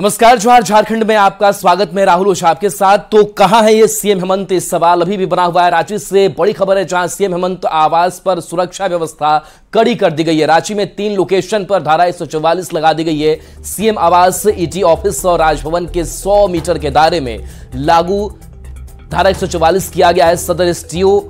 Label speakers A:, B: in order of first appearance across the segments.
A: नमस्कार, जोहार। झारखंड में आपका स्वागत। मैं राहुल ओझा आपके साथ। तो कहां है ये सीएम हेमंत, इस सवाल अभी भी बना हुआ है। रांची से बड़ी खबर है, जहां सीएम हेमंत आवास पर सुरक्षा व्यवस्था कड़ी कर दी गई है। रांची में 3 लोकेशन पर धारा 144 लगा दी गई है। सीएम आवास, ईडी ऑफिस और राजभवन के 100 मीटर के दायरे में लागू धारा 144 किया गया है। सदर एसडीओ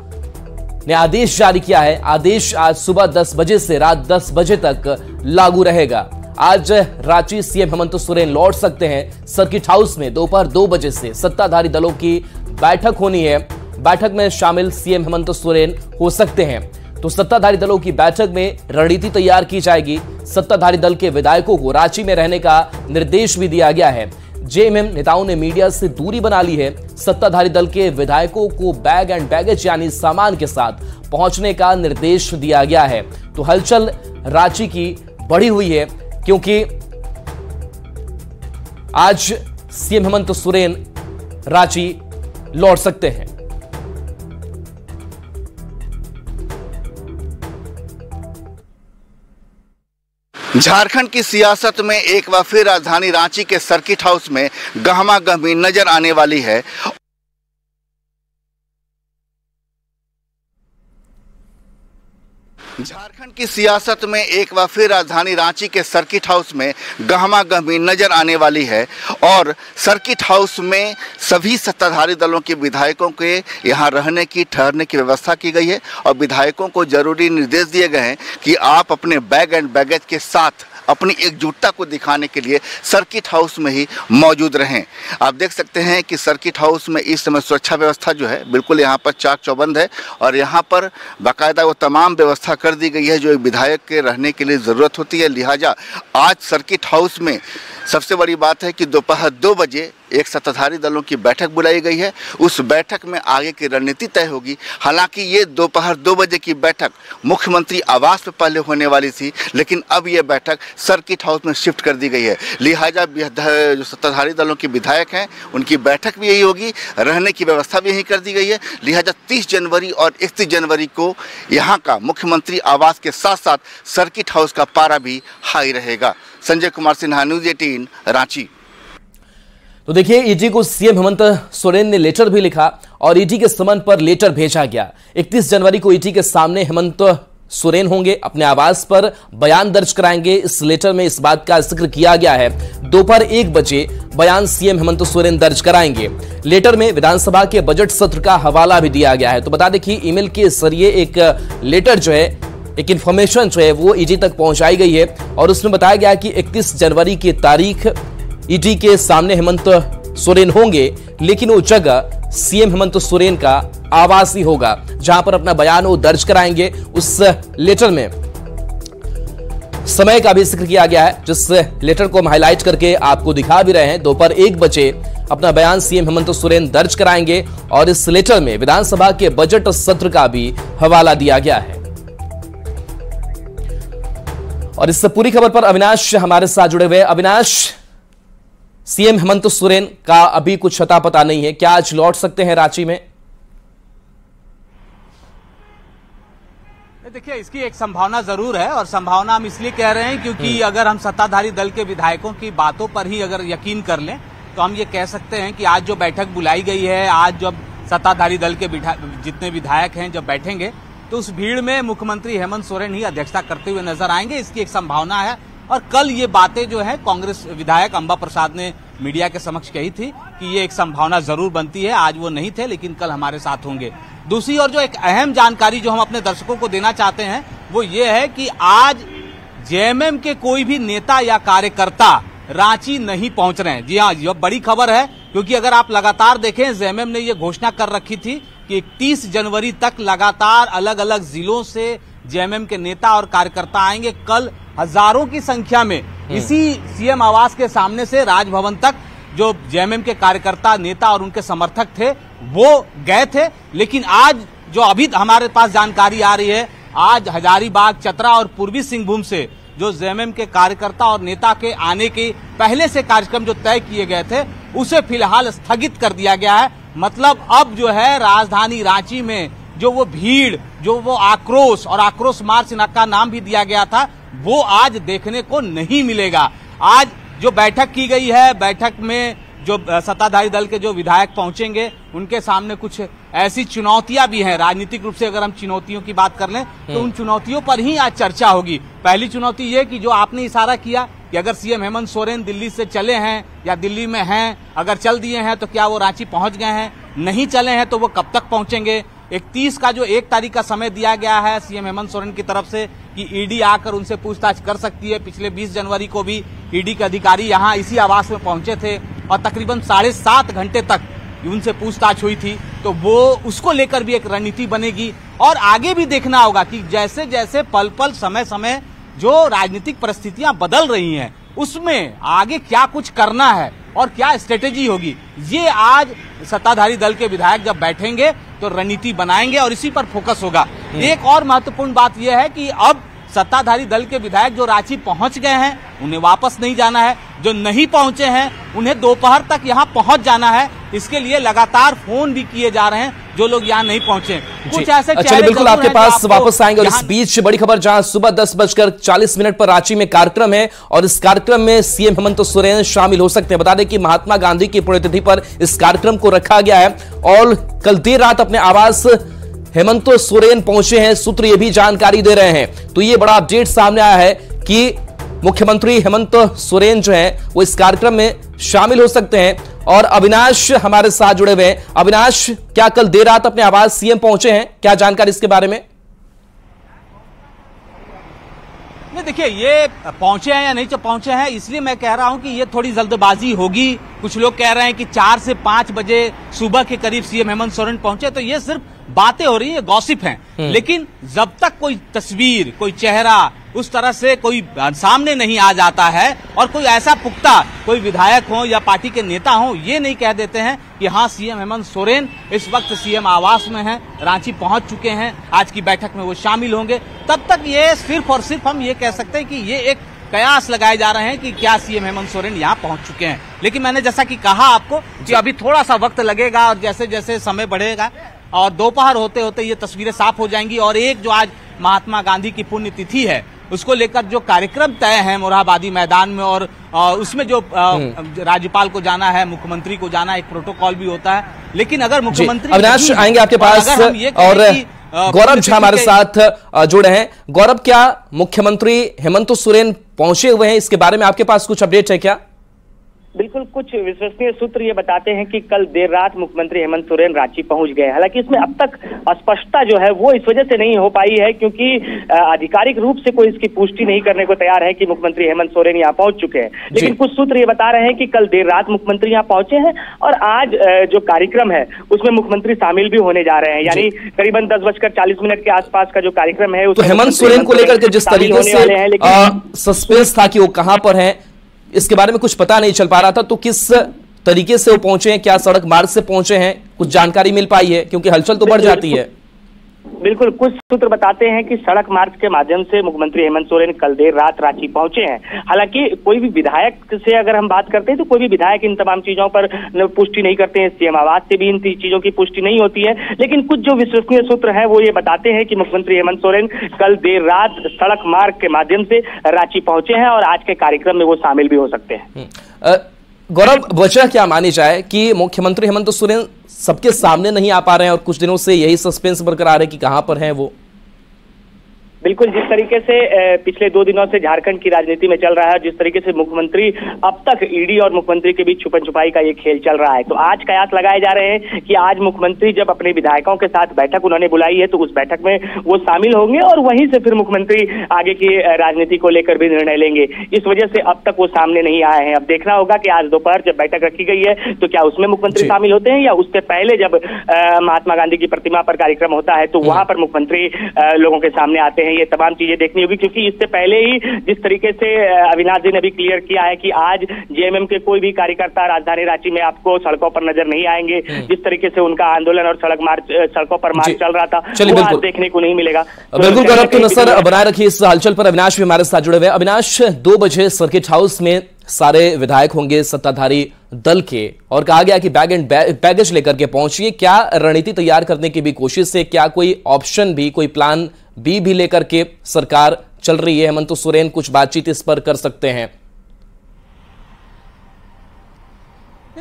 A: ने आदेश जारी किया है। आदेश आज सुबह 10 बजे से रात 10 बजे तक लागू रहेगा। आज रांची सीएम हेमंत सोरेन लौट सकते हैं। सर्किट हाउस में दोपहर 2 बजे से सत्ताधारी दलों की बैठक होनी है। बैठक में शामिल सीएम हेमंत सोरेन हो सकते हैं। तो सत्ताधारी दलों की बैठक में रणनीति तैयार की जाएगी। सत्ताधारी दल के विधायकों को रांची में रहने का निर्देश भी दिया गया है। जेएमएम नेताओं ने मीडिया से दूरी बना ली है। सत्ताधारी दल के विधायकों को बैग एंड बैगेज यानी सामान के साथ पहुंचने का निर्देश दिया गया है। तो हलचल रांची की बढ़ी हुई है, क्योंकि आज सीएम हेमंत सोरेन रांची लौट सकते हैं।
B: झारखंड की सियासत में एक बार फिर राजधानी रांची के सर्किट हाउस में गहमागहमी नजर आने वाली है। झारखंड की सियासत में एक बार फिर राजधानी रांची के सर्किट हाउस में गहमागहमी नजर आने वाली है और सर्किट हाउस में सभी सत्ताधारी दलों के विधायकों के यहां रहने की, ठहरने की व्यवस्था की गई है और विधायकों को जरूरी निर्देश दिए गए हैं कि आप अपने बैग एंड बैगेज के साथ अपनी एकजुटता को दिखाने के लिए सर्किट हाउस में ही मौजूद रहें। आप देख सकते हैं कि सर्किट हाउस में इस समय सुरक्षा व्यवस्था जो है बिल्कुल यहाँ पर चाक चौबंद है और यहाँ पर बाकायदा वो तमाम व्यवस्था कर दी गई है जो एक विधायक के रहने के लिए ज़रूरत होती है। लिहाजा आज सर्किट हाउस में सबसे बड़ी बात है कि दोपहर 2 बजे एक सत्ताधारी दलों की बैठक बुलाई गई है। उस बैठक में आगे की रणनीति तय होगी। हालांकि ये दोपहर 2 बजे की बैठक मुख्यमंत्री आवास पर पहले होने वाली थी, लेकिन अब ये बैठक सर्किट हाउस में शिफ्ट कर दी गई है। लिहाजा जो सत्ताधारी दलों के विधायक हैं उनकी बैठक भी यही होगी, रहने की व्यवस्था भी यही कर दी गई है। लिहाजा 30 जनवरी और 31 जनवरी को यहाँ का मुख्यमंत्री आवास के साथ साथ सर्किट हाउस का पारा भी हाई रहेगा। संजय कुमार सिन्हा, न्यूज़ 18 रांची।
A: तो देखिए, ईडी को सीएम हेमंत सोरेन ने लेटर भी लिखा और ईडी के समन पर लेटर भेजा गया। 31 जनवरी को ईडी के सामने हेमंत सोरेन होंगे, अपने आवास पर बयान दर्ज कराएंगे। इस लेटर में इस बात का जिक्र किया गया है दोपहर 1 बजे बयान सीएम हेमंत सोरेन दर्ज कराएंगे। लेटर में विधानसभा के बजट सत्र का हवाला भी दिया गया है। तो बता दें कि ईमेल के जरिए एक लेटर जो है, एक इंफॉर्मेशन जो है वो ईडी तक पहुंचाई गई है और उसमें बताया गया कि 31 जनवरी की तारीख ईडी के सामने हेमंत सोरेन होंगे, लेकिन वो जगह सीएम हेमंत सोरेन का आवास ही होगा जहां पर अपना बयान वो दर्ज कराएंगे। उस लेटर में समय का भी जिक्र किया गया है, जिस लेटर को हम हाईलाइट करके आपको दिखा भी रहे हैं। दोपहर 1 बजे अपना बयान सीएम हेमंत सोरेन दर्ज कराएंगे और इस लेटर में विधानसभा के बजट सत्र का भी हवाला दिया गया है। और इस पूरी खबर पर अविनाश हमारे साथ जुड़े हुए। अविनाश, सीएम हेमंत सोरेन का अभी कुछ अता पता नहीं है, क्या आज लौट सकते हैं रांची में?
C: देखिए, इसकी एक संभावना जरूर है और संभावना हम इसलिए कह रहे हैं क्योंकि अगर हम सत्ताधारी दल के विधायकों की बातों पर ही अगर यकीन कर लें तो हम ये कह सकते हैं कि आज जो बैठक बुलाई गई है, आज जब सत्ताधारी दल के जितने विधायक हैं जब बैठेंगे तो उस भीड़ में मुख्यमंत्री हेमंत सोरेन ही अध्यक्षता करते हुए नजर आएंगे। इसकी एक संभावना है और कल ये बातें जो है कांग्रेस विधायक अंबा प्रसाद ने मीडिया के समक्ष कही थी कि ये एक संभावना जरूर बनती है। आज वो नहीं थे, लेकिन कल हमारे साथ होंगे। दूसरी ओर जो एक अहम जानकारी जो हम अपने दर्शकों को देना चाहते हैं वो ये है कि आज जेएमएम के कोई भी नेता या कार्यकर्ता रांची नहीं पहुंच रहे हैं। जी हाँ, यह बड़ी खबर है क्योंकि अगर आप लगातार देखें, जेएमएम ने ये घोषणा कर रखी थी कि 31 जनवरी तक लगातार अलग अलग जिलों से जेएमएम के नेता और कार्यकर्ता आएंगे। कल हजारों की संख्या में इसी सीएम आवास के सामने से राजभवन तक जो जेएमएम के कार्यकर्ता, नेता और उनके समर्थक थे वो गए थे। लेकिन आज जो अभी हमारे पास जानकारी आ रही है, आज हजारीबाग, चतरा और पूर्वी सिंहभूम से जो जेएमएम के कार्यकर्ता और नेता के आने के पहले से कार्यक्रम जो तय किए गए थे उसे फिलहाल स्थगित कर दिया गया है। मतलब अब जो है राजधानी रांची में जो वो भीड़, जो वो आक्रोश और आक्रोश मार्च का नाम भी दिया गया था, वो आज देखने को नहीं मिलेगा। आज जो बैठक की गई है, बैठक में जो सत्ताधारी दल के जो विधायक पहुंचेंगे उनके सामने कुछ ऐसी चुनौतियां भी हैं। राजनीतिक रूप से अगर हम चुनौतियों की बात कर लें तो उन चुनौतियों पर ही आज चर्चा होगी। पहली चुनौती ये कि जो आपने इशारा किया कि अगर सीएम हेमंत सोरेन दिल्ली से चले हैं या दिल्ली में हैं, अगर चल दिए हैं तो क्या वो रांची पहुंच गए हैं, नहीं चले हैं तो वो कब तक पहुंचेंगे। 31 का जो 1 तारीख का समय दिया गया है सीएम हेमंत सोरेन की तरफ से कि ईडी आकर उनसे पूछताछ कर सकती है। पिछले 20 जनवरी को भी ईडी के अधिकारी यहां इसी आवास में पहुंचे थे और तकरीबन 7.5 घंटे तक उनसे पूछताछ हुई थी। तो वो उसको लेकर भी एक रणनीति बनेगी और आगे भी देखना होगा कि जैसे जैसे पल पल समय समय जो राजनीतिक परिस्थितियां बदल रही हैं उसमें आगे क्या कुछ करना है और क्या स्ट्रेटेजी होगी, ये आज सत्ताधारी दल के विधायक जब बैठेंगे तो रणनीति बनाएंगे और इसी पर फोकस होगा। एक और महत्वपूर्ण बात यह है कि अब सत्ताधारी दल के विधायक जो रांची पहुंच गए हैं उन्हें वापस नहीं जाना है, जो नहीं पहुंचे हैं उन्हें दोपहर तक यहां पहुंच जाना है। इसके लिए लगातार फोन भी किए जा रहे हैं जो लोग यहां नहीं पहुंचे। कुछ ऐसे
A: चलिए बिल्कुल आपके पास वापस आएंगे। और इस बीच बड़ी खबर जहां सुबह 10:40 पर रांची में कार्यक्रम है और इस कार्यक्रम में सीएम हेमंत सोरेन शामिल हो सकते हैं। बता दें कि महात्मा गांधी की पुण्यतिथि पर इस कार्यक्रम को रखा गया है और कल देर रात अपने आवास हेमंत सोरेन पहुंचे हैं, सूत्र ये भी जानकारी दे रहे हैं। तो ये बड़ा अपडेट सामने आया है कि मुख्यमंत्री हेमंत सोरेन जो है वो इस कार्यक्रम में शामिल हो सकते हैं। और अविनाश हमारे साथ जुड़े हुए हैं। अविनाश, क्या कल देर रात अपने आवास सीएम पहुंचे हैं, क्या जानकारी इसके बारे में?
C: नहीं, देखिए ये पहुंचे हैं या नहीं पहुंचे हैं इसलिए मैं कह रहा हूं कि ये थोड़ी जल्दबाजी होगी। कुछ लोग कह रहे हैं कि 4 से 5 बजे सुबह के करीब सीएम हेमंत सोरेन पहुंचे, तो ये सिर्फ बातें हो रही है, गॉसिप हैं। लेकिन जब तक कोई तस्वीर, कोई चेहरा उस तरह से कोई सामने नहीं आ जाता है और कोई ऐसा पुख्ता कोई विधायक हो या पार्टी के नेता हो ये नहीं कह देते हैं कि हाँ सीएम हेमंत सोरेन इस वक्त सीएम आवास में हैं, रांची पहुंच चुके हैं, आज की बैठक में वो शामिल होंगे, तब तक ये सिर्फ और सिर्फ हम ये कह सकते हैं कि ये एक कयास लगाए जा रहे हैं कि क्या सीएम हेमंत सोरेन यहाँ पहुंच चुके हैं। लेकिन मैंने जैसा कि कहा आपको कि अभी थोड़ा सा वक्त लगेगा और जैसे जैसे समय बढ़ेगा और दोपहर होते होते ये तस्वीरें साफ हो जाएंगी। और एक जो आज महात्मा गांधी की पुण्यतिथि है उसको लेकर जो कार्यक्रम तय है मोरहाबादी मैदान में और उसमें जो राज्यपाल को जाना है, मुख्यमंत्री को जाना है, एक प्रोटोकॉल भी होता है। लेकिन अगर मुख्यमंत्री
A: अविनाश आएंगे आपके पास और गौरव झा हमारे साथ जुड़े हैं। गौरव, क्या मुख्यमंत्री हेमंत सोरेन पहुंचे हुए हैं, इसके बारे में आपके पास कुछ अपडेट है क्या?
D: बिल्कुल, कुछ विश्वसनीय सूत्र ये बताते हैं कि कल देर रात मुख्यमंत्री हेमंत सोरेन रांची पहुंच गए। हालांकि इसमें अब तक स्पष्टता जो है वो इस वजह से नहीं हो पाई है क्योंकि आधिकारिक रूप से कोई इसकी पुष्टि नहीं करने को तैयार है कि मुख्यमंत्री हेमंत सोरेन यहाँ पहुंच चुके हैं। लेकिन कुछ सूत्र ये बता रहे हैं कि कल देर रात मुख्यमंत्री यहाँ पहुंचे हैं और आज जो कार्यक्रम है उसमें मुख्यमंत्री शामिल भी होने जा रहे हैं। यानी करीबन 10:40 के आसपास का जो कार्यक्रम है
A: तो हेमंत सोरेन को लेकर के जिस तरीके से सस्पेंस था कि वो कहां पर है, इसके बारे में कुछ पता नहीं चल पा रहा था। तो किस तरीके से वो पहुंचे हैं, क्या सड़क मार्ग से पहुंचे हैं, कुछ जानकारी मिल पाई है? क्योंकि हलचल तो बढ़ जाती है।
D: बिल्कुल, कुछ सूत्र बताते हैं कि सड़क मार्ग के माध्यम से मुख्यमंत्री हेमंत सोरेन कल देर रात रांची पहुंचे हैं। हालांकि कोई भी विधायक से अगर हम बात करते हैं तो कोई भी विधायक इन तमाम चीजों पर पुष्टि नहीं करते हैं। सीएम आवास से भी इन चीजों की पुष्टि नहीं होती है। लेकिन कुछ जो विश्वसनीय सूत्र हैं वो ये बताते हैं कि मुख्यमंत्री हेमंत सोरेन कल देर रात सड़क मार्ग के माध्यम से रांची पहुंचे हैं और आज के कार्यक्रम में वो शामिल भी हो सकते हैं।
A: गौरव, वजह क्या मानी जाए कि मुख्यमंत्री हेमंत सोरेन सबके सामने नहीं आ पा रहे हैं और कुछ दिनों से यही सस्पेंस बरकरार है कि कहां पर हैं वो?
D: बिल्कुल, जिस तरीके से पिछले 2 दिनों से झारखंड की राजनीति में चल रहा है, जिस तरीके से मुख्यमंत्री अब तक ईडी और मुख्यमंत्री के बीच छुपन छुपाई का ये खेल चल रहा है, तो आज कयास लगाए जा रहे हैं कि आज मुख्यमंत्री जब अपने विधायकों के साथ बैठक उन्होंने बुलाई है तो उस बैठक में वो शामिल होंगे और वहीं से फिर मुख्यमंत्री आगे की राजनीति को लेकर भी निर्णय लेंगे। इस वजह से अब तक वो सामने नहीं आए हैं। अब देखना होगा कि आज दोपहर जब बैठक रखी गई है तो क्या उसमें मुख्यमंत्री शामिल होते हैं या उससे पहले जब महात्मा गांधी की प्रतिमा पर कार्यक्रम होता है तो वहां पर मुख्यमंत्री लोगों के सामने आते हैं। ये तमाम चीजें देखनी होगी क्योंकि इससे पहले ही जिस तरीके से अविनाश जी ने भी क्लियर किया है कि आज जेएमएम के कोई भी कार्यकर्ता राजधानी रांची में आपको सड़कों पर नजर नहीं आएंगे। जिस तरीके से उनका आंदोलन और सड़कों पर मार्च चल रहा था वो आज देखने को नहीं मिलेगा।
A: बिल्कुल गौरव, तो नजर बनाए रखिए इस हलचल पर। अविनाश भी हमारे साथ जुड़े हुए। अविनाश, 2 बजे सर्किट हाउस में सारे विधायक होंगे सत्ताधारी दल के और कहा गया कि बैग एंड बैगेज लेकर के पहुंचिए। क्या रणनीति तैयार करने की भी कोशिश है? क्या कोई ऑप्शन भी, कोई प्लान बी भी लेकर के सरकार चल रही है? हेमंत सोरेन कुछ बातचीत इस पर कर सकते हैं?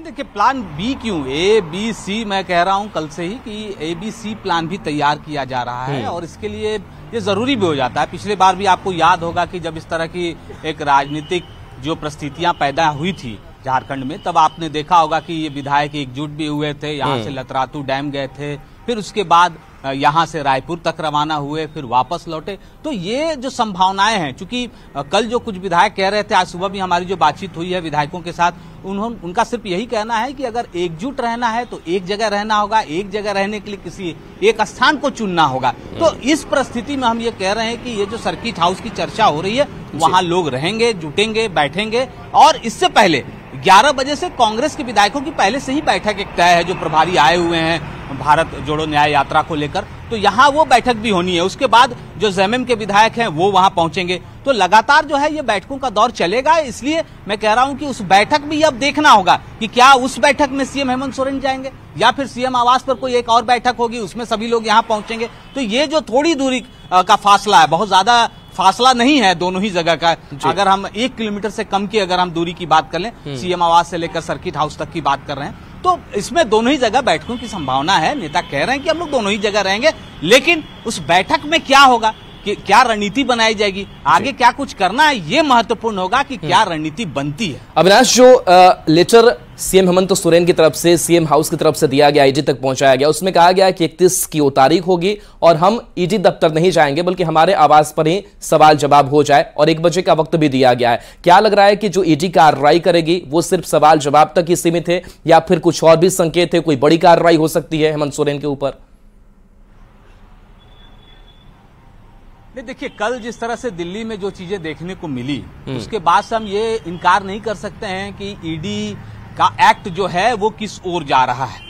C: देखिए, प्लान बी क्यों, ए बी सी, मैं कह रहा हूं कल से ही कि ए बी सी प्लान भी तैयार किया जा रहा है और इसके लिए ये जरूरी भी हो जाता है। पिछले बार भी आपको याद होगा कि जब इस तरह की एक राजनीतिक जो परिस्थितियां पैदा हुई थी झारखंड में, तब आपने देखा होगा कि ये विधायक एकजुट भी हुए थे, यहाँ से लतरातू डैम गए थे, फिर उसके बाद यहाँ से रायपुर तक रवाना हुए, फिर वापस लौटे। तो ये जो संभावनाएं हैं, चूंकि कल जो कुछ विधायक कह रहे थे, आज सुबह भी हमारी जो बातचीत हुई है विधायकों के साथ, उनका सिर्फ यही कहना है कि अगर एकजुट रहना है तो एक जगह रहना होगा, एक जगह रहने के लिए किसी एक स्थान को चुनना होगा। तो इस परिस्थिति में हम ये कह रहे हैं कि ये जो सर्किट हाउस की चर्चा हो रही है, वहां लोग रहेंगे, जुटेंगे, बैठेंगे और इससे पहले 11 बजे से कांग्रेस के विधायकों की पहले से ही बैठक एक तय है, जो प्रभारी आए हुए हैं भारत जोड़ो न्याय यात्रा को लेकर, तो यहाँ वो बैठक भी होनी है। उसके बाद जो जेएमएम के विधायक हैं वो वहां पहुंचेंगे। तो लगातार जो है ये बैठकों का दौर चलेगा। इसलिए मैं कह रहा हूं कि उस बैठक भी अब देखना होगा कि क्या उस बैठक में सीएम हेमंत सोरेन जाएंगे या फिर सीएम आवास पर कोई एक और बैठक होगी, उसमें सभी लोग यहाँ पहुंचेंगे। तो ये जो थोड़ी दूरी का फासला है, बहुत ज्यादा फासला नहीं है दोनों ही जगह का। अगर हम 1 किलोमीटर से कम की अगर हम दूरी की बात कर लें, सीएम आवास से लेकर सर्किट हाउस तक की बात कर रहे हैं, तो इसमें दोनों ही जगह बैठकों की संभावना है। नेता कह रहे हैं कि हम लोग दोनों ही जगह रहेंगे, लेकिन उस बैठक में क्या होगा, कि क्या रणनीति बनाई जाएगी, आगे क्या कुछ करना है, ये महत्वपूर्ण होगा कि क्या रणनीति बनती है।
A: अविनाश, जो लेटर सीएम हेमंत सोरेन की तरफ से सीएम हाउस की तरफ से दिया गया, ईडी तक पहुंचाया गया, उसमें कहा गया कि 31 की वो तारीख होगी और हम ईडी दफ्तर नहीं जाएंगे बल्कि हमारे आवास पर ही सवाल जवाब हो जाए, और 1 बजे का वक्त भी दिया गया है। क्या लग रहा है कि जो ईडी कार्रवाई करेगी वो सिर्फ सवाल जवाब तक ही सीमित है या फिर कुछ और भी संकेत है, कोई बड़ी कार्रवाई हो सकती है हेमंत सोरेन के ऊपर?
C: देखिए, कल जिस तरह से दिल्ली में जो चीजें देखने को मिली, उसके बाद से हम ये इनकार नहीं कर सकते हैं कि ईडी का एक्ट जो है वो किस ओर जा रहा है।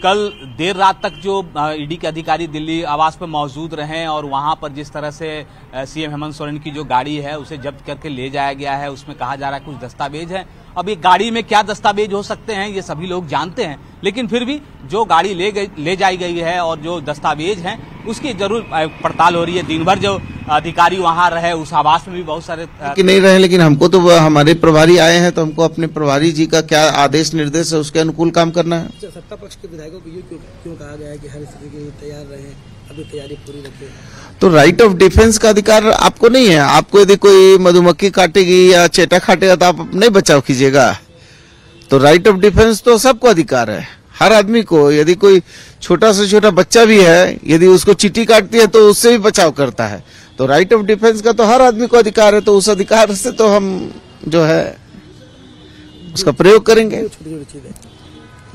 C: कल देर रात तक जो ईडी के अधिकारी दिल्ली आवास पर मौजूद रहे और वहां पर जिस तरह से सीएम हेमंत सोरेन की जो गाड़ी है उसे जब्त करके ले जाया गया है, उसमें कहा जा रहा है कुछ दस्तावेज हैं। अब ये गाड़ी में क्या दस्तावेज हो सकते हैं ये सभी लोग जानते हैं, लेकिन फिर भी जो गाड़ी ले जाई गई है और जो दस्तावेज हैं उसकी जरूर पड़ताल हो रही है। दिन भर जो अधिकारी वहां रहे, उस आवास में भी बहुत सारे
E: कि नहीं रहे, लेकिन हमको तो हमारे प्रभारी आए हैं, तो हमको अपने प्रभारी जी का क्या आदेश निर्देश है उसके अनुकूल काम करना है।
F: सत्ता पक्ष के विधायकों को क्यों कहा गया है कि हर स्थिति के लिए तैयार रहे, अभी तैयारी पूरी रखें?
E: तो राइट ऑफ डिफेंस का अधिकार आपको नहीं है। आपको यदि कोई मधुमक्खी काटेगी या चेटा काटेगा तो आप नहीं बचाव कीजिएगा। तो राइट ऑफ डिफेंस तो सबको अधिकार है, हर आदमी को। यदि कोई छोटा से छोटा बच्चा भी है, यदि उसको चींटी काटती है तो उससे भी बचाव करता है। तो राइट ऑफ डिफेंस का तो हर आदमी को अधिकार है, तो उस अधिकार से तो हम जो है उसका प्रयोग करेंगे।
F: छोटी छोटी चीजें,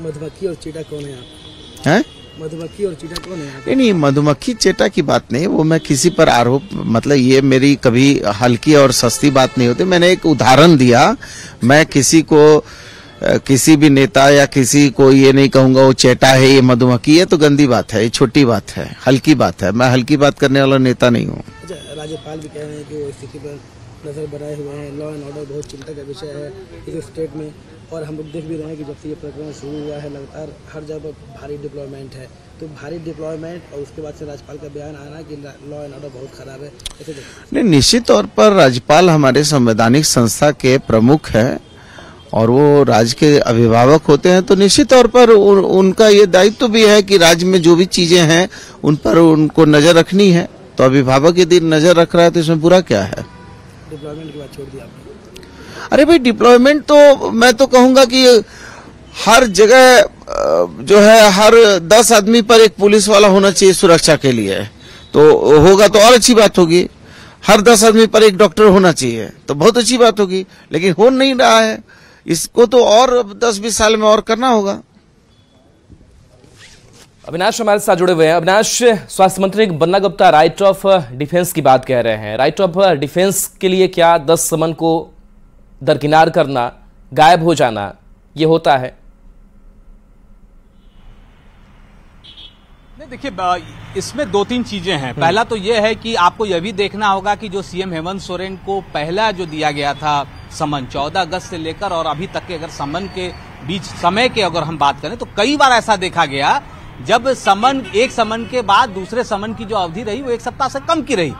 F: मधुमक्खी और चीटा कौन है आप?
E: हैं?
F: मधुमक्खी और चीटा कौन है आप?
E: नहीं, मधुमक्खी चेटा की बात नहीं, वो मैं किसी पर आरोप, मतलब ये मेरी कभी हल्की और सस्ती बात नहीं होती। मैंने एक उदाहरण दिया, मैं किसी को, किसी भी नेता या किसी को ये नहीं कहूंगा वो चेटा है, ये मधुमक्खी है, तो गंदी बात है, ये छोटी बात है, हल्की बात है। मैं हल्की बात करने वाला नेता नहीं हूँ।
F: राज्यपाल भी कह रहे हैं कि वो स्थिति पर नजर बनाए हुए हैं, लॉ एंड ऑर्डर बहुत चिंता का विषय है इस स्टेट में, और हम लोग देख भी रहे हैं कि जब से ये प्रकरण शुरू हुआ है लगातार हर जगह भारी डिप्लॉयमेंट है। तो भारी डिप्लॉयमेंट और उसके बाद से राज्यपाल का बयान आना कि लॉ एंड ऑर्डर बहुत खराब है, ऐसे
E: नहीं, निश्चित तौर पर राज्यपाल हमारे संवैधानिक संस्था के प्रमुख है और वो राज्य के अभिभावक होते हैं, तो निश्चित तौर पर उनका ये दायित्व भी है कि राज्य में जो भी चीजें हैं उन पर उनको नजर रखनी है। तो अभिभावक यदि नजर रख रहा है तो इसमें बुरा क्या है?
F: डिप्लॉयमेंट की बात छोड़ दी आपने।
E: अरे भाई, डिप्लॉयमेंट तो मैं तो कहूंगा कि हर जगह जो है हर 10 आदमी पर एक पुलिस वाला होना चाहिए सुरक्षा के लिए, तो होगा तो और अच्छी बात होगी। हर 10 आदमी पर एक डॉक्टर होना चाहिए तो बहुत अच्छी बात होगी, लेकिन हो नहीं रहा है। इसको तो और 10-20 साल में और करना होगा।
A: अविनाश हमारे साथ जुड़े हुए हैं। अविनाश, स्वास्थ्य मंत्री Banna Gupta right of defence की बात कह रहे हैं। राइट ऑफ डिफेंस के लिए क्या 10 समन को दरकिनार करना, गायब हो जाना, ये होता है?
C: देखिए, इसमें 2-3 चीजें हैं। पहला तो यह है कि आपको यह भी देखना होगा कि जो सीएम हेमंत सोरेन को पहला जो दिया गया था समन 14 अगस्त से लेकर और अभी तक के अगर समन के बीच समय के अगर हम बात करें तो कई बार ऐसा देखा गया जब एक समन के बाद दूसरे समन की जो अवधि रही वो 1 सप्ताह से कम की रही।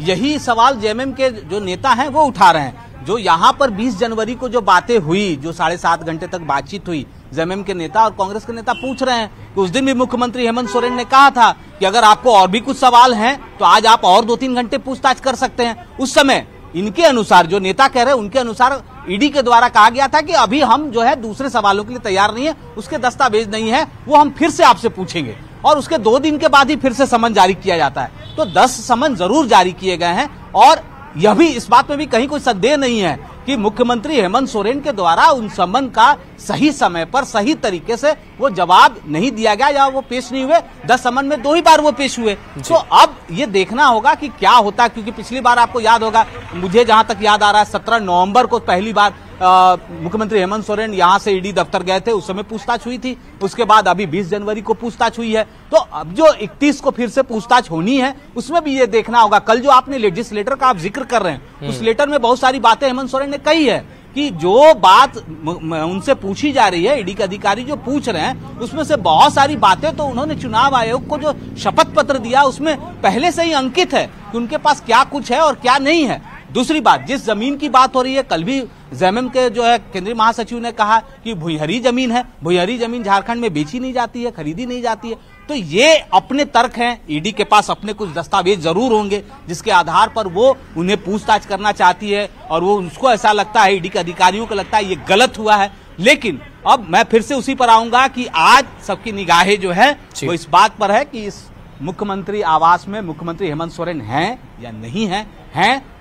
C: यही सवाल जेएमएम के जो नेता हैं वो उठा रहे हैं। जो यहाँ पर 20 जनवरी को जो बातें हुई, जो 7.5 घंटे तक बातचीत हुई, जेएमएम के नेता और कांग्रेस के नेता पूछ रहे हैं कि उस दिन भी मुख्यमंत्री हेमंत सोरेन ने कहा था कि अगर आपको और भी कुछ सवाल हैं तो आज आप और 2-3 घंटे पूछताछ कर सकते हैं। उस समय इनके अनुसार, जो नेता कह रहे हैं उनके अनुसार, ईडी के द्वारा कहा गया था कि अभी हम जो है दूसरे सवालों के लिए तैयार नहीं है, उसके दस्तावेज नहीं है, वो हम फिर से आपसे पूछेंगे। और उसके 2 दिन के बाद ही फिर से समन जारी किया जाता है। तो 10 समन जरूर जारी किए गए हैं और यह भी, इस बात में भी कहीं कोई संदेह नहीं है कि मुख्यमंत्री हेमंत सोरेन के द्वारा उन समन का सही समय पर सही तरीके से वो जवाब नहीं दिया गया या वो पेश नहीं हुए। 10 समन में 2 ही बार वो पेश हुए। तो अब ये देखना होगा कि क्या होता है, क्योंकि पिछली बार आपको याद होगा, मुझे जहां तक याद आ रहा है 17 नवंबर को पहली बार मुख्यमंत्री हेमंत सोरेन यहां से ईडी दफ्तर गए थे, उस समय पूछताछ हुई थी। उसके बाद अभी 20 जनवरी को पूछताछ हुई है। तो अब जो 31 को फिर से पूछताछ होनी है, उसमें भी ये देखना होगा। कल जो आपने लेजिस्लेटर का आप जिक्र कर रहे हैं, उस लेटर में बहुत सारी बातें हेमंत सोरेन ने कही है कि जो बात उनसे पूछी जा रही है, ईडी के अधिकारी जो पूछ रहे हैं, उसमें से बहुत सारी बातें तो उन्होंने चुनाव आयोग को जो शपथ पत्र दिया उसमें पहले से ही अंकित है कि उनके पास क्या कुछ है और क्या नहीं है। दूसरी बात, जिस जमीन की बात हो रही है, कल भी जेएमएम के जो है केंद्रीय महासचिव ने कहा कि भुइहरी जमीन है, भुइहरी जमीन झारखंड में बेची नहीं जाती है, खरीदी नहीं जाती है। तो ये अपने तर्क हैं। ईडी के पास अपने कुछ दस्तावेज जरूर होंगे जिसके आधार पर वो उन्हें पूछताछ करना चाहती है और वो उसको ऐसा लगता है, ईडी के अधिकारियों को लगता है ये गलत हुआ है। लेकिन अब मैं फिर से उसी पर आऊंगा कि आज सबकी निगाहें जो है वो इस बात पर है कि इस मुख्यमंत्री आवास में मुख्यमंत्री हेमंत सोरेन हैं या नहीं हैं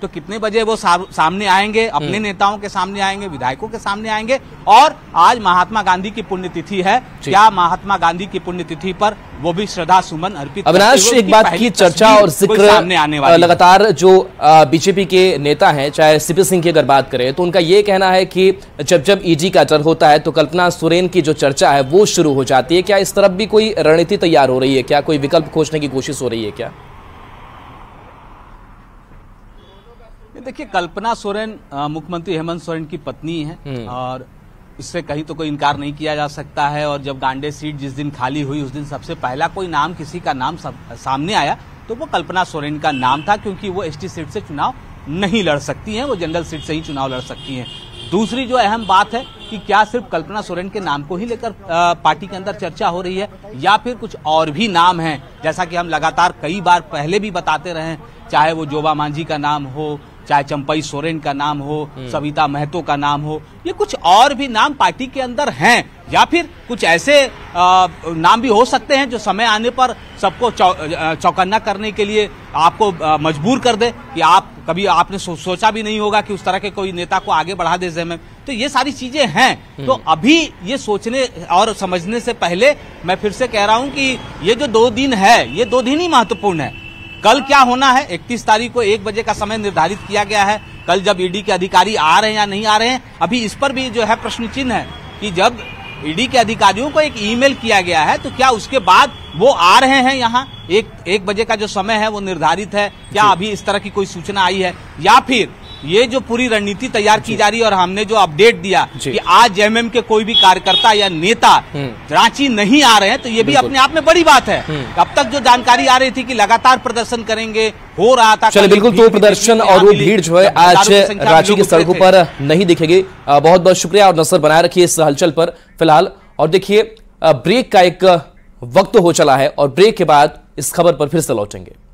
C: तो कितने बजे वो सामने आएंगे, अपने नेताओं के सामने आएंगे, विधायकों के सामने आएंगे। और आज महात्मा गांधी की पुण्यतिथि है, क्या महात्मा गांधी की पुण्यतिथि पर वो भी श्रद्धा सुमन अर्पित।
A: अविनाश, एक बात की चर्चा और जिक्र लगातार जो बीजेपी के नेता हैं, चाहे सीपी सिंह की अगर बात करें, तो उनका ये कहना है कि जब ईडी का चर्चा होता है तो कल्पना सोरेन की जो चर्चा है वो शुरू हो जाती है। क्या इस तरफ भी कोई रणनीति तैयार हो रही है? क्या कोई विकल्प खोजने की कोशिश हो रही है क्या?
C: देखिए, कल्पना सोरेन मुख्यमंत्री हेमंत सोरेन की पत्नी है और इससे कहीं तो कोई इनकार नहीं किया जा सकता है। और जब गांडे सीट जिस दिन खाली हुई, उस दिन सबसे पहला कोई नाम, किसी का नाम सामने आया तो वो कल्पना सोरेन का नाम था, क्योंकि वो एसटी सीट से चुनाव नहीं लड़ सकती हैं, वो जनरल सीट से ही चुनाव लड़ सकती हैं। दूसरी जो अहम बात है कि क्या सिर्फ कल्पना सोरेन के नाम को ही लेकर पार्टी के अंदर चर्चा हो रही है या फिर कुछ और भी नाम हैं, जैसा कि हम लगातार कई बार पहले भी बताते रहे, चाहे वो जोबा मांझी का नाम हो, चाहे चंपई सोरेन का नाम हो, सविता महतो का नाम हो, ये कुछ और भी नाम पार्टी के अंदर हैं या फिर कुछ ऐसे नाम भी हो सकते हैं जो समय आने पर सबको चौकन्ना करने के लिए आपको मजबूर कर दे कि आप कभी आपने सोचा भी नहीं होगा कि उस तरह के कोई नेता को आगे बढ़ा दे जेएमएम। तो ये सारी चीजें हैं। तो अभी ये सोचने और समझने से पहले मैं फिर से कह रहा हूं कि ये जो 2 दिन है, ये 2 दिन ही महत्वपूर्ण है। कल क्या होना है, 31 तारीख को 1 बजे का समय निर्धारित किया गया है। कल जब ईडी के अधिकारी आ रहे हैं या नहीं आ रहे हैं, अभी इस पर भी जो है प्रश्न चिन्ह है कि जब ईडी के अधिकारियों को एक ईमेल किया गया है तो क्या उसके बाद वो आ रहे हैं यहाँ, 1 बजे का जो समय है वो निर्धारित है, क्या अभी इस तरह की कोई सूचना आई है, या फिर ये जो पूरी रणनीति तैयार की जा रही है और हमने जो अपडेट दिया कि आज जेएमएम के कोई भी कार्यकर्ता या नेता रांची नहीं आ रहे हैं, तो ये भी अपने आप में बड़ी बात है। अब तक जो जानकारी आ रही थी कि लगातार प्रदर्शन करेंगे, हो रहा था,
A: चलिए बिल्कुल, तो प्रदर्शन और वो भीड़ जो है आज रांची की सड़कों पर नहीं दिखेगी। बहुत बहुत शुक्रिया और नजर बनाए रखिए इस हलचल पर फिलहाल। और देखिए, ब्रेक का एक वक्त हो चला है और ब्रेक के बाद इस खबर पर फिर से लौटेंगे।